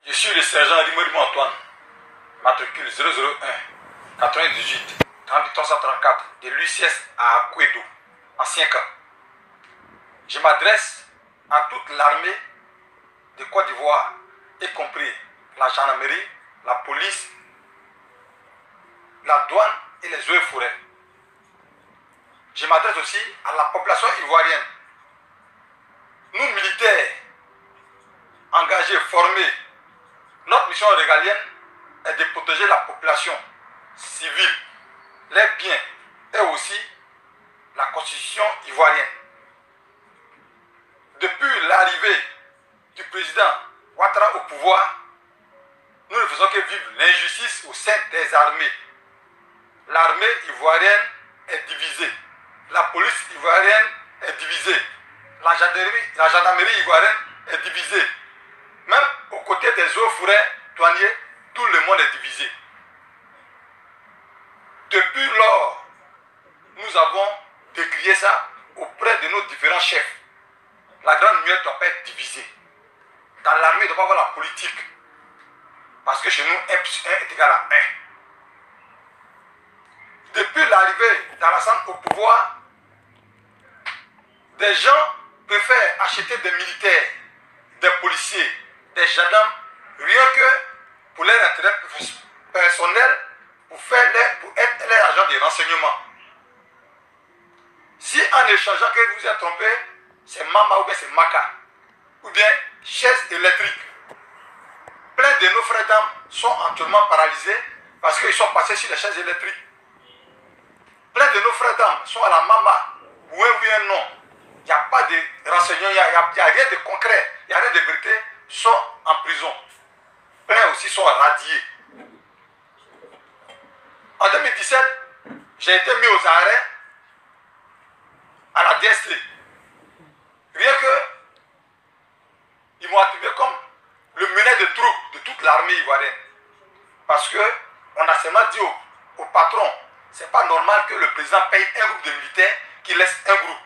Je suis le sergent Rimorimo Antoine, matricule 001 98 30334 de l'UCS à Akwedo, ancien camp. Je m'adresse à toute l'armée de Côte d'Ivoire, y compris la gendarmerie, la police, la douane et les eaux et forêts. Je m'adresse aussi à la population ivoirienne. Nous, militaires, engagés, formés, notre mission régalienne est de protéger la population civile, les biens et aussi la constitution ivoirienne. Depuis l'arrivée du président Ouattara au pouvoir, nous ne faisons que vivre l'injustice au sein des armées. L'armée ivoirienne est divisée, la police ivoirienne est divisée, la gendarmerie ivoirienne est divisée. Même aux côtés des eaux forêts douaniers, tout le monde est divisé. Depuis lors, nous avons décrié ça auprès de nos différents chefs. La grande muette ne doit pas être divisée. Dans l'armée, il ne doit pas avoir la politique. Parce que chez nous, 1 plus 1 est égal à 1. Depuis l'arrivée d'Alassane au pouvoir, des gens préfèrent acheter des militaires, des policiers, des gendarmes, rien que pour leur intérêt personnel, pour être les agents de renseignement. Si en échangeant que vous êtes trompé, c'est Mama ou bien c'est Maka, ou bien chaise électrique. Plein de nos frères d'armes sont actuellement paralysés parce qu'ils sont passés sur les chaises électriques. Plein de nos frères d'armes sont à la Mama, ou un non. Il n'y a pas de renseignements, il n'y a rien de concret, il n'y a rien de vérité, sont en prison. Plein aussi sont radiés. En 2017, j'ai été mis aux arrêts à la DST. Rien que, ils m'ont attribué comme le meneur de troupes de toute l'armée ivoirienne. Parce qu'on a seulement dit au patron, c'est pas normal que le président paye un groupe de militaires qui laisse un groupe.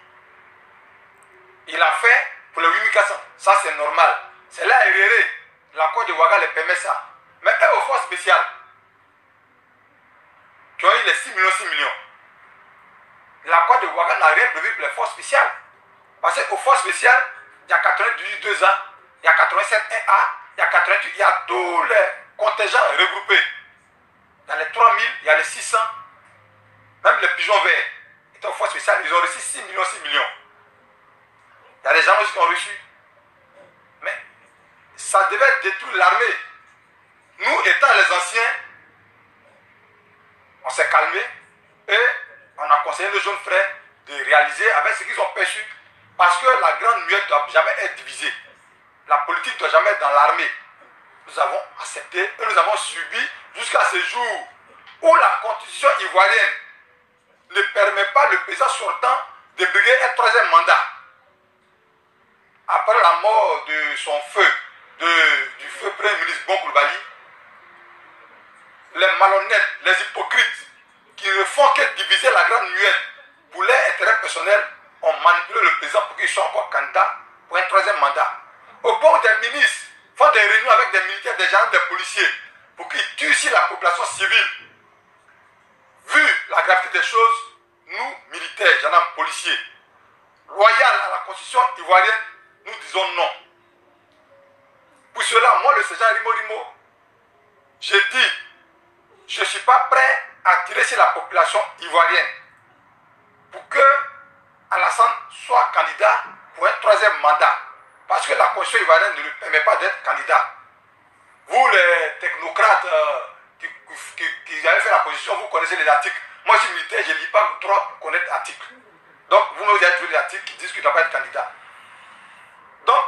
Il a fait pour les 8400. Ça, c'est normal. C'est là Herrera, l'accord de Ouaga les permet ça. Mais eux, aux forces spéciales, qui ont eu les 6 millions, l'accord de Ouaga n'a rien prévu pour les forces spéciales. Parce qu'aux forces spéciales, il y a 98 2A, il y a 87 1A, il y a 88, il y a tous les contingents regroupés. Il y a les 3000, il y a les 600, même les pigeons verts. Ils étaient aux forces spéciales, ils ont reçu 6 millions. Il y a des gens aussi qui ont reçu. Mais ça devait détruire l'armée. Nous, étant les anciens, on s'est calmé et on a conseillé nos jeunes frères de réaliser avec ce qu'ils ont perçu. Parce que la grande muette ne doit jamais être divisée. La politique ne doit jamais être dans l'armée. Nous avons accepté et nous avons subi jusqu'à ce jour où la constitution ivoirienne ne permet pas le président sortant de briguer un troisième mandat. Après la mort de son feu, du feu premier ministre Bon Coulibaly, les malhonnêtes, les hypocrites qui ne font que diviser la grande muette pour leurs intérêts personnels ont manipulé le président pour qu'il soit encore candidat pour un troisième mandat. Au point où des ministres font des réunions avec des militaires, des gendarmes, des policiers pour qu'ils tuent ici la population civile. Vu la gravité des choses, nous, militaires, gendarmes, policiers, loyaux à la constitution ivoirienne, nous disons non. Pour cela, moi, le sergent Rimorimo, je dis, je ne suis pas prêt à tirer sur la population ivoirienne pour que Alassane soit candidat pour un troisième mandat. Parce que la constitution ivoirienne ne lui permet pas d'être candidat. Vous, les technocrates qui avez fait la constitution, vous connaissez les articles. Moi, je suis militaire, je ne lis pas trop pour connaître l'article. Donc, vous me avez trouvé des articles qui disent qu'il ne doit pas être candidat. Donc,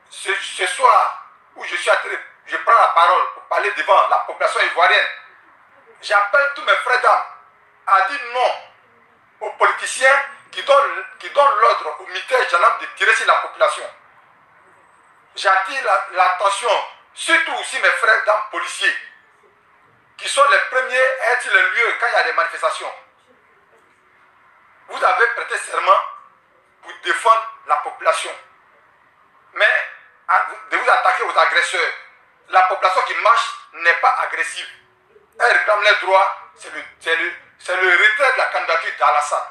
ce soir où je prends la parole pour parler devant la population ivoirienne, j'appelle tous mes frères d'armes à dire non aux politiciens qui donnent l'ordre aux militaires et gendarmes de tirer sur la population. J'attire l'attention, surtout aussi mes frères d'armes policiers, qui sont les premiers à être sur le lieu quand il y a des manifestations. Vous avez prêté serment pour défendre la population. Mais de vous attaquer aux agresseurs, la population démarche n'est pas agressive. Elle réclame les droits, c'est le retrait de la candidature d'Alassane.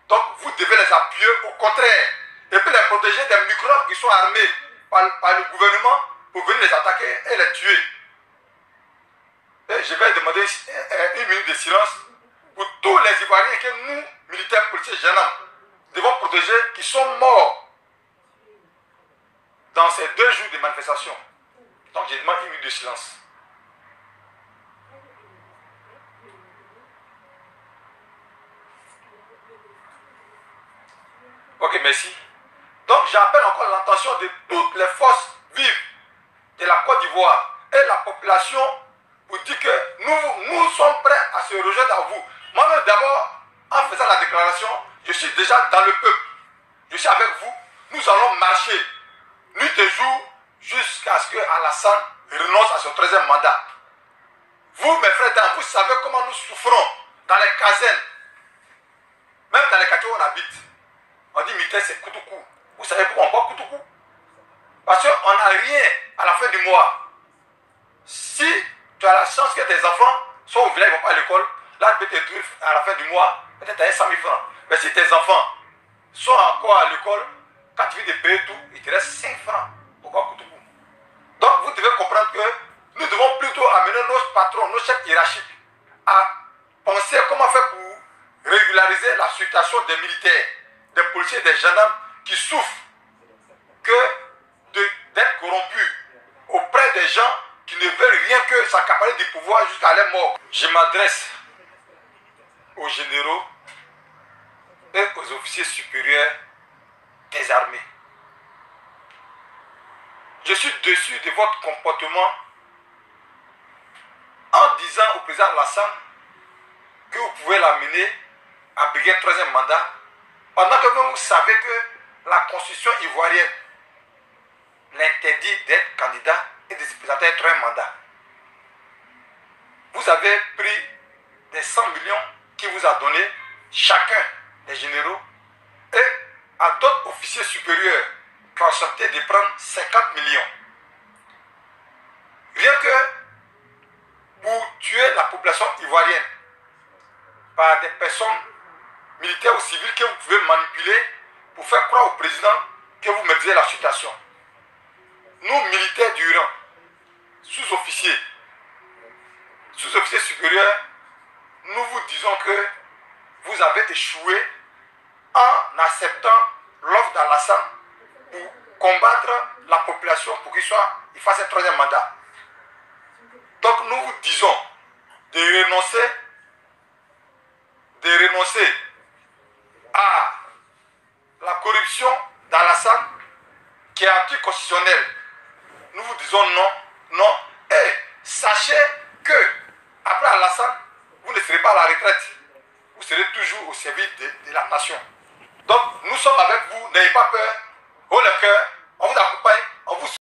Donc vous devez les appuyer au contraire. Et puis les protéger des microbes qui sont armés par le gouvernement pour venir les attaquer et les tuer. Et je vais demander une minute de silence pour tous les Ivoiriens que nous, militaires, policiers, gendarmes, devons protéger, qui sont morts dans ces 2 jours de manifestation. Donc je demande une minute de silence. Ok, merci. Donc j'appelle encore l'attention de toutes les forces vives de la Côte d'Ivoire et la population pour dire que nous sommes prêts à se rejoindre à vous. Moi-même d'abord, en faisant la déclaration, je suis déjà dans le peuple. Je suis avec vous. Nous allons marcher nuit et jour jusqu'à ce que Alassane renonce à son 13e mandat. Vous, mes frères, vous savez comment nous souffrons dans les casernes, même dans les quartiers où on habite. On dit militaire, c'est Koutoukou. Vous savez pourquoi on parle Koutoukou? Parce qu'on n'a rien à la fin du mois. Si tu as la chance que tes enfants sont au village, ils ne vont pas à l'école, là tu peux te trouver à la fin du mois, peut-être à 100 000 francs. Mais si tes enfants sont encore à l'école, quand tu viens de payer tout, il te reste 5 francs. Pourquoi Koutoukou? Donc vous devez comprendre que nous devons plutôt amener nos patrons, nos chefs hiérarchiques à penser comment faire pour régulariser la situation des militaires, des policiers, des gendarmes qui souffrent d'être corrompus auprès des gens qui ne veulent rien que s'accaparer du pouvoir jusqu'à leur mort. Je m'adresse aux généraux et aux officiers supérieurs des armées. Je suis déçu de votre comportement en disant au président Alassane que vous pouvez l'amener à briguer un 3e mandat, pendant que vous savez que la constitution ivoirienne l'interdit d'être candidat et de se présenter à un 3e mandat. Vous avez pris des 100 millions qu'il vous a donné, chacun des généraux, et à d'autres officiers supérieurs qui ont accepté de prendre 50 millions. Rien que pour tuer la population ivoirienne par des personnes militaires ou civiles que vous pouvez manipuler pour faire croire au président que vous maîtrisez la situation. Nous, militaires du rang, sous-officiers supérieurs, nous vous disons que vous avez échoué en acceptant l'offre d'Alassane pour combattre la population pour qu'il fasse un 3e mandat. Donc nous vous disons de renoncer à la corruption d'Alassane qui est anticonstitutionnelle. Nous vous disons non, non, et sachez que après Alassane, vous ne serez pas à la retraite. Vous serez toujours au service de la nation. Donc nous sommes avec vous, n'ayez pas peur, haut le cœur.